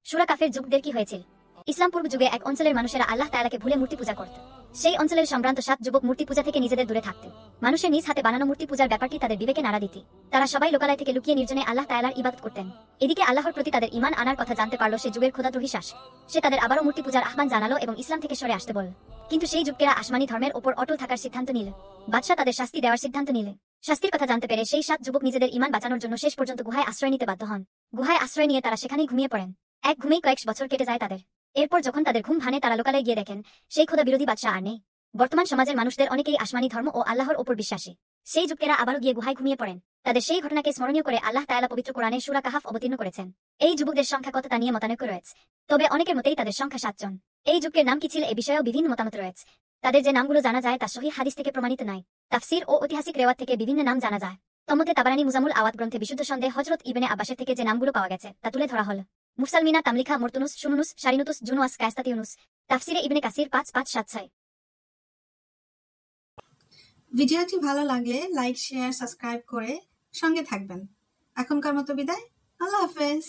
সূরা কাফের যুগদের কি হয়েছিল? ইসলাম পূর্ব যুগে এক অঞ্চলের মানুষেরা আল্লাহ তাআলাকে ভুলে মূর্তি পূজা করত। সেই অঞ্চলের সম্ভ্রান্ত 7 যুবক মূর্তি পূজা থেকে নিজেদের দূরে থাকতেন। মানুষের নিজ হাতে বানানো মূর্তি পূজার ব্যাপারটি তাদের বিবেকে নাড়া দিত। তারা সবাই লোকালয় থেকে লুকিয়ে নির্জনে আল্লাহ তাআলার ইবাদত করতেন। এদিকে আল্লাহর প্রতি তাদের ঈমান আনার কথা জানতে পারল সে যুগের খোদাদ্রোহী শাসক। সে তাদের আবারও মূর্তি পূজার আহ্বান জানালো এবং ইসলাম থেকে সরে আসতে বলল। কিন্তু সেই যুবকেরা আসমানি ধর্মের ওপর অটল থাকার সিদ্ধান্ত নিল। বাদশা তাদের শাস্তি দেওয়ার সিদ্ধান্ত নিলে। শাস্তির কথা জানতে পেরে সেই 7 যুবক নিজেদের ঈমান বাঁচানোর জন্য শেষ পর্যন্ত গুহায় আশ্রয় নিতে বাধ্য হন। গুহায় আশ্রয় নিয়ে তারা সেখানেই ঘুমিয়ে পড়েন। এক ঘুমেই কয়েক বছর কেটে যায় তাদের। এরপর যখন তাদের ঘুম ভাঙে তারা লোকালয়ে গিয়ে দেখেন সেই খোদা বিরোধী বাদশা আর নেই। বর্তমান সমাজের মানুষদের অনেকেই আসমানি ধর্ম ও আল্লাহর ওপর বিশ্বাসী। সেই যুবকেরা আবারও গিয়ে গুহায় ঘুমিয়ে পড়েন। তাদের সেই ঘটনাকে স্মরণীয় করে আল্লাহ তাআলা পবিত্র কোরআনে সূরা কাহাফ অবতীর্ণ করেছেন। এই যুবকদের সংখ্যা কত তা নিয়ে মতানৈক্য রয়েছে। তবে অনেকের মতেই তাদের সংখ্যা 7 জন। এই যুবকের নাম কি ছিল এ বিষয়েও বিভিন্ন মতামত রয়েছে। তাদের যে নামগুলো জানা যায় তা সহিহ হাদিস থেকে প্রমাণিত নয়। তাফসীর ও ঐতিহাসিক রেওয়াত থেকে বিভিন্ন নাম জানা যায়। তন্মধ্যে তাবারানী মুজামুল আওয়াত গ্রন্থে বিশুদ্ধ সন্দেহে হযরত ইবনে আব্বাসের থেকে যে নামগুলো পাওয়া গেছে তা তুলে ধরা হল। মুসালমিনা তামলিখা মুরতুনুস শুনুনুস শারিনুতুস জুনুয়াস কায়স্তাতিউনুস। তাফসিরে ইবনে কাসির 5576। ভিডিওটি ভালো লাগলে লাইক শেয়ার সাবস্ক্রাইব করে সঙ্গে থাকবেন। এখনকার মতো বিদায়। আল্লাহ হাফেজ।